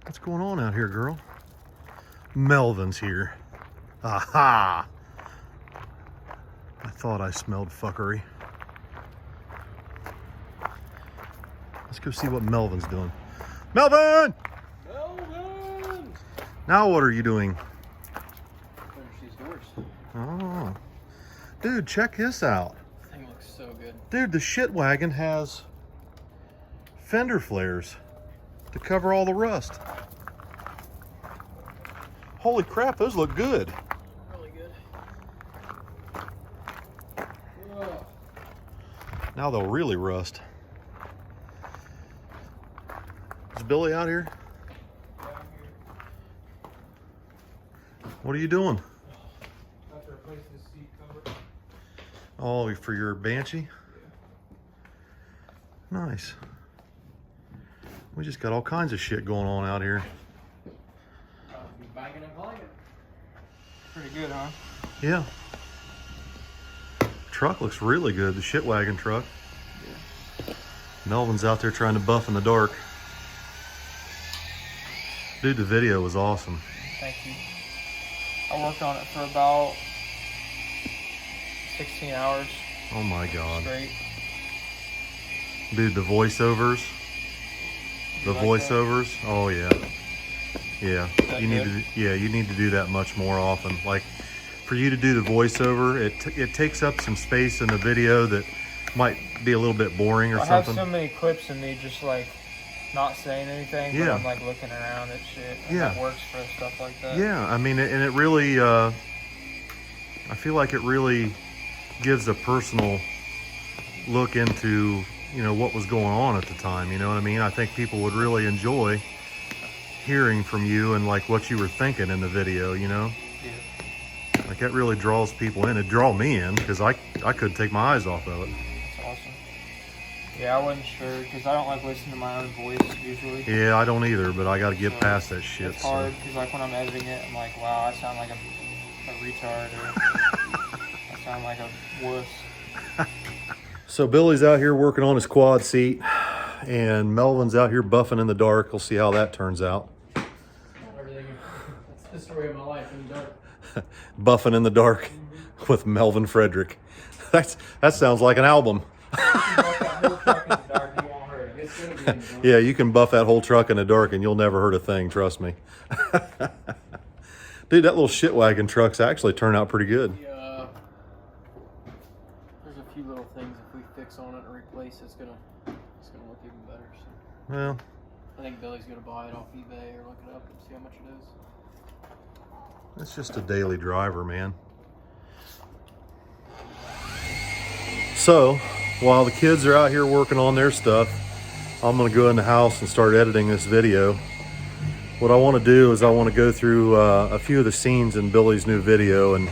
What's going on out here, girl? Melvin's here. Aha! I thought I smelled fuckery. Let's go see what Melvin's doing. Melvin! Melvin! Now what are you doing? Finish these doors. Oh. Dude, check this out. This thing looks so good. Dude, the shit wagon has fender flares to cover all the rust. Holy crap, those look good. Really good. Now they'll really rust. Is Billy out here? What are you doing? After replacing the seat cover. Oh, for your Banshee? Yeah. Nice. We just got all kinds of shit going on out here. Banging and clanging. Pretty good, huh? Yeah. Truck looks really good, the shit wagon truck. Yeah. Melvin's out there trying to buff in the dark. Dude, the video was awesome. Thank you. I worked on it for about 16 hours Oh my God. straight. Dude, the voiceovers. The like voiceovers. Oh yeah. Yeah. that You need good? to you need to do that much more often. Like for you to do the voiceover, it takes up some space in the video that might be a little bit boring or I have something. so many clips of me just like not saying anything, but Yeah. I'm like looking around at shit. And Yeah. that works for stuff like that. Yeah, I mean, and it really, I feel like it really gives a personal look into, you know, what was going on at the time. You know what I mean? I think people would really enjoy hearing from you and like what you were thinking in the video, you know? Yeah. Like that really draws people in. It draw me in because I couldn't take my eyes off of it. That's awesome. Yeah, I wasn't sure because I don't like listening to my own voice usually. Yeah, I don't either, but I got to get So, past that shit. It's hard because like when I'm editing it, I'm like, wow, I sound like a retard or I sound like a wuss. So Billy's out here working on his quad seat and Melvin's out here buffing in the dark. We'll see how that turns out. Everything. That's the story of my life in the dark. Buffing in the dark with Melvin Frederick. That sounds like an album. Yeah, you can buff that whole truck in the dark and you'll never hurt a thing, trust me. Dude, that little shit wagon truck's actually turned out pretty good. Yeah. There's a few little things if we fix on it and replace it's gonna look even better. So Well, I think Billy's gonna buy it off eBay or look it up and see how much it is. it's just a daily driver, man. So, while the kids are out here working on their stuff, I'm gonna go in the house and start editing this video. What I wanna do is I wanna go through a few of the scenes in Billy's new video and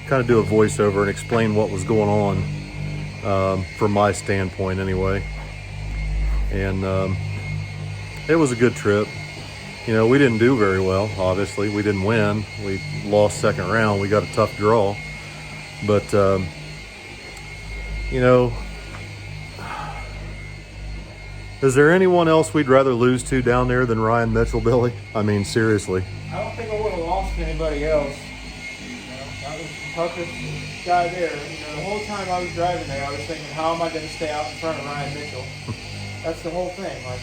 kind of do a voiceover and explain what was going on from my standpoint anyway. And it was a good trip. You know, we didn't do very well, obviously. We didn't win. We lost second round. We got a tough draw. But, you know, is there anyone else we'd rather lose to down there than Ryan Mitchell, Billy? I mean, seriously. I don't think I would have lost to anybody else. You know, that was the toughest guy there. You know, the whole time I was driving there, I was thinking, how am I going to stay out in front of Ryan Mitchell? That's the whole thing. Like,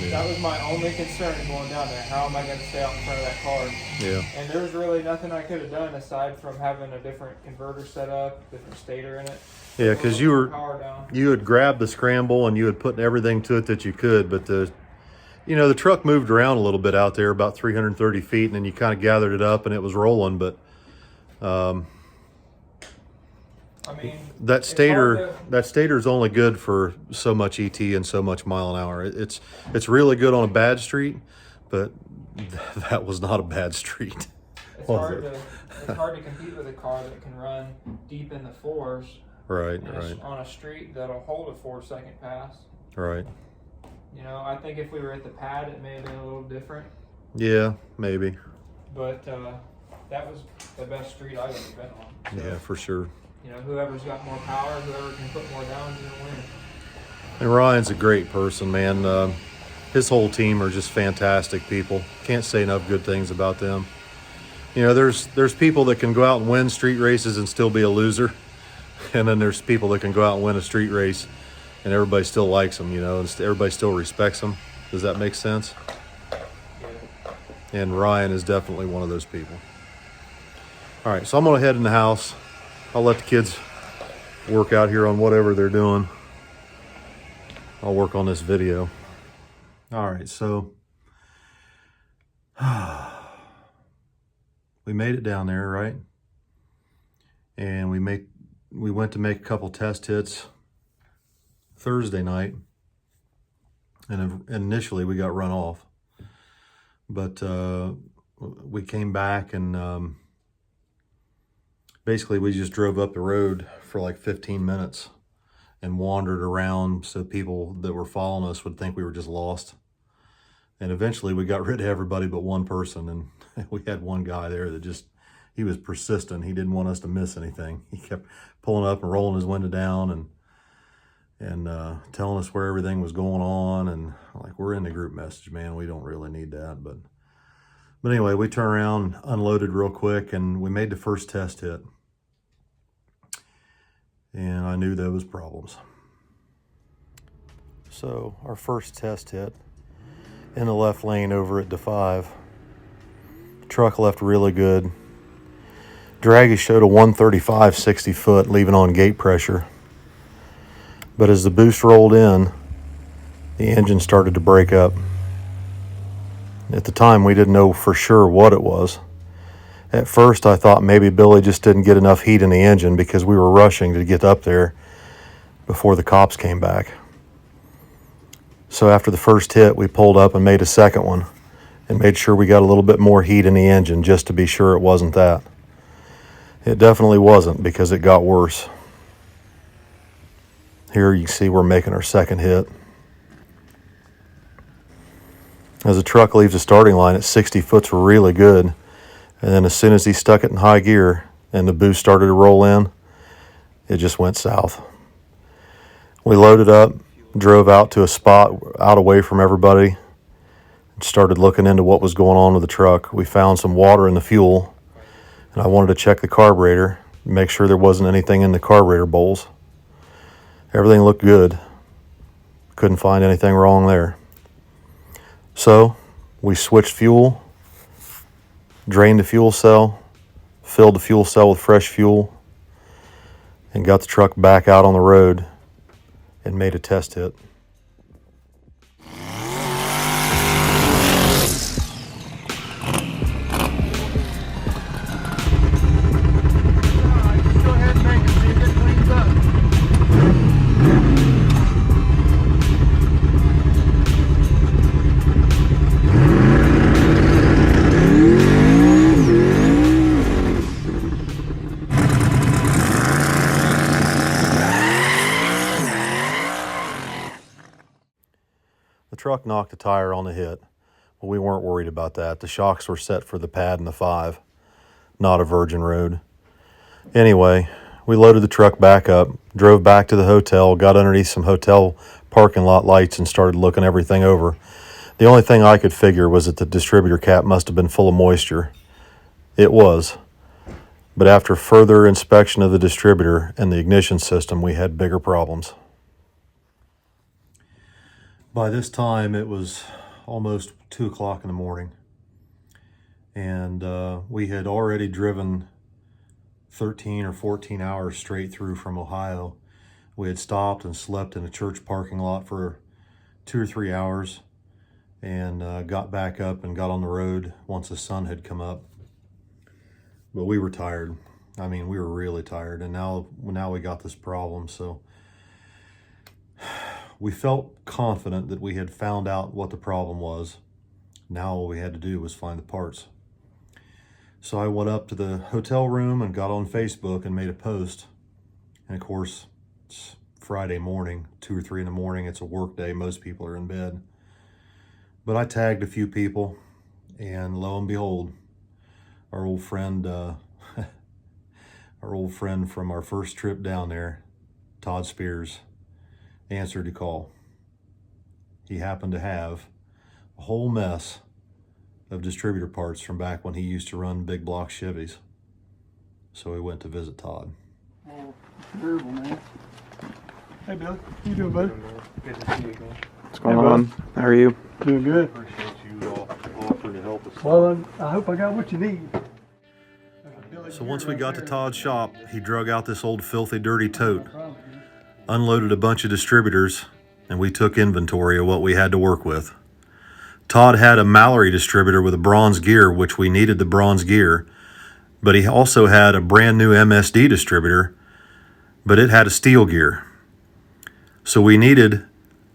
that was my only concern going down there. How am I going to stay out in front of that car? Yeah. And there was really nothing I could have done aside from having a different converter set up, different stator in it. Yeah, because you had grabbed the scramble and you had put everything to it that you could, but the truck moved around a little bit out there, about 330 feet, and then you kind of gathered it up and it was rolling. But I mean, that stator is only good for so much ET and so much mile an hour. It's really good on a bad street, but that was not a bad street. It's hard to compete with a car that can run deep in the fours. Right, and right. on a street that'll hold a 4-second pass. Right. You know, I think if we were at the pad, it may have been a little different. Yeah, maybe. But that was the best street I've ever been on. So, Yeah, for sure. You know, whoever's got more power, whoever can put more down is going to win. And Ryan's a great person, man. his whole team are just fantastic people. Can't say enough good things about them. You know, there's people that can go out and win street races and still be a loser. And then there's people that can go out and win a street race and everybody still likes them, you know, and everybody still respects them. Does that make sense? And Ryan is definitely one of those people. All right, so I'm gonna head in the house. I'll let the kids work out here on whatever they're doing. I'll work on this video. All right, so we made it down there, right? And we went to make a couple test hits Thursday night, and initially we got run off, but we came back and basically we just drove up the road for like 15 minutes and wandered around so people that were following us would think we were just lost. And eventually we got rid of everybody but one person, and we had one guy there that just, he was persistent. He didn't want us to miss anything. He kept pulling up and rolling his window down and telling us where everything was going on. And like, we're in the group message, man. We don't really need that. But anyway, we turned around, unloaded real quick, and we made the first test hit. And I knew there was problems. So our first test hit in the left lane over at D5. Truck left really good. Draggy showed a 135 60 foot, leaving on gate pressure. But as the boost rolled in, the engine started to break up. At the time, we didn't know for sure what it was. At first, I thought maybe Billy just didn't get enough heat in the engine because we were rushing to get up there before the cops came back. So after the first hit, we pulled up and made a second one and made sure we got a little bit more heat in the engine just to be sure it wasn't that. It definitely wasn't, because it got worse. Here you can see we're making our second hit. As the truck leaves the starting line at 60 foot's really good. And then as soon as he stuck it in high gear and the boost started to roll in, it just went south. We loaded up, drove out to a spot out away from everybody, and started looking into what was going on with the truck. We found some water in the fuel, and I wanted to check the carburetor, make sure there wasn't anything in the carburetor bowls. Everything looked good. Couldn't find anything wrong there. So we switched fuel, drained the fuel cell, filled the fuel cell with fresh fuel, and got the truck back out on the road and made a test hit. The truck knocked a tire on the hit, but we weren't worried about that. The shocks were set for the pad and the 5, not a virgin road. Anyway, we loaded the truck back up, drove back to the hotel, got underneath some hotel parking lot lights and started looking everything over. The only thing I could figure was that the distributor cap must have been full of moisture. It was. But after further inspection of the distributor and the ignition system, we had bigger problems. By this time, it was almost 2 o'clock in the morning, and we had already driven 13 or 14 hours straight through from Ohio. We had stopped and slept in a church parking lot for 2 or 3 hours and got back up and got on the road once the sun had come up. But we were tired. I mean, we were really tired, and now we got this problem, so we felt confident that we had found out what the problem was. Now all we had to do was find the parts. So I went up to the hotel room and got on Facebook and made a post. And of course, it's Friday morning, 2 or 3 in the morning. It's a work day. Most people are in bed. But I tagged a few people, and lo and behold, our old friend from our first trip down there, Todd Spears, answered the call. He happened to have a whole mess of distributor parts from back when he used to run big block Chevys. So we went to visit Todd. Oh, terrible, man. Hey, Billy. How you doing, buddy? Good to see you again. What's going on? How are you? Doing good. Appreciate you all offering to help us. Well, I hope I got what you need. So once we got to Todd's shop, he drug out this old filthy dirty tote, unloaded a bunch of distributors, and we took inventory of what we had to work with. Todd had a Mallory distributor with a bronze gear, which we needed the bronze gear, but he also had a brand new MSD distributor, but it had a steel gear. So we needed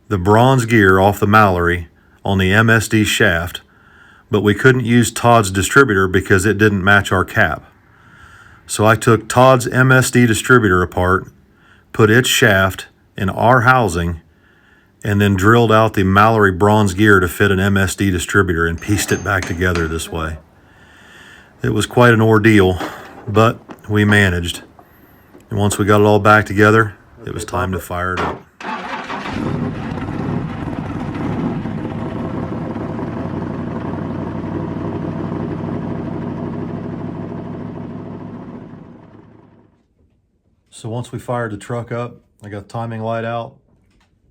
the bronze gear off the Mallory on the MSD shaft, but we couldn't use Todd's distributor because it didn't match our cap. So I took Todd's MSD distributor apart, put its shaft in our housing, and then drilled out the Mallory bronze gear to fit an MSD distributor and pieced it back together this way. It was quite an ordeal, but we managed. And once we got it all back together, it was time to fire it up. So once we fired the truck up, I got the timing light out,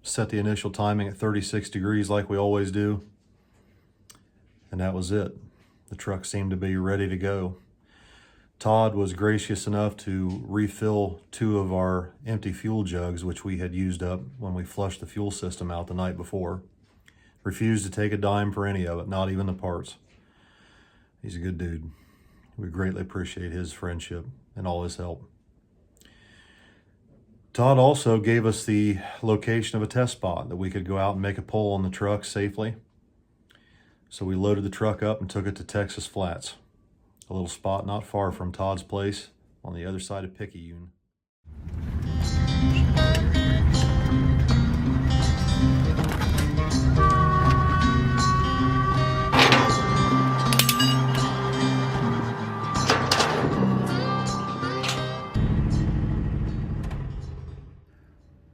set the initial timing at 36 degrees like we always do, and that was it. The truck seemed to be ready to go. Todd was gracious enough to refill 2 of our empty fuel jugs, which we had used up when we flushed the fuel system out the night before. Refused to take a dime for any of it, not even the parts. He's a good dude. We greatly appreciate his friendship and all his help. Todd also gave us the location of a test spot that we could go out and make a pull on the truck safely. So we loaded the truck up and took it to Texas Flats, a little spot not far from Todd's place on the other side of Picayune.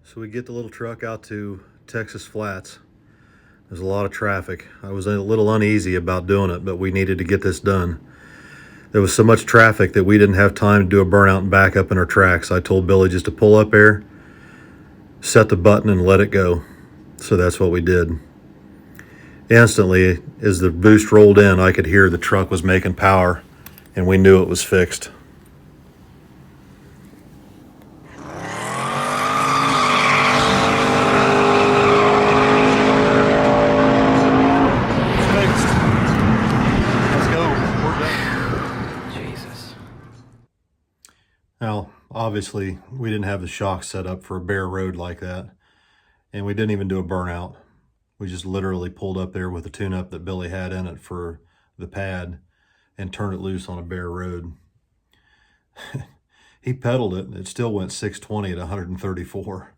So we get the little truck out to Texas Flats. There's a lot of traffic. I was a little uneasy about doing it, but we needed to get this done. There was so much traffic that we didn't have time to do a burnout and back up in our tracks. I told Billy just to pull up there, set the button, and let it go. So that's what we did. Instantly, as the boost rolled in, I could hear the truck was making power, and we knew it was fixed. Now, obviously, we didn't have the shocks set up for a bare road like that, and we didn't even do a burnout. We just literally pulled up there with the tune-up that Billy had in it for the pad and turned it loose on a bare road. He pedaled it, and it still went 620 at 134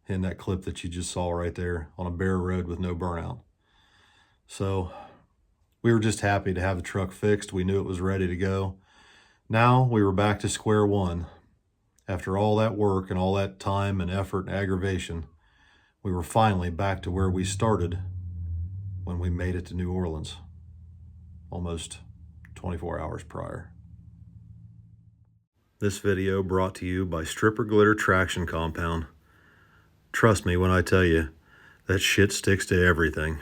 in that clip that you just saw right there on a bare road with no burnout. So we were just happy to have the truck fixed. We knew it was ready to go. Now we were back to square one. After all that work and all that time and effort and aggravation, we were finally back to where we started when we made it to New Orleans, almost 24 hours prior. This video brought to you by Stripper Glitter Traction Compound. Trust me when I tell you, that shit sticks to everything.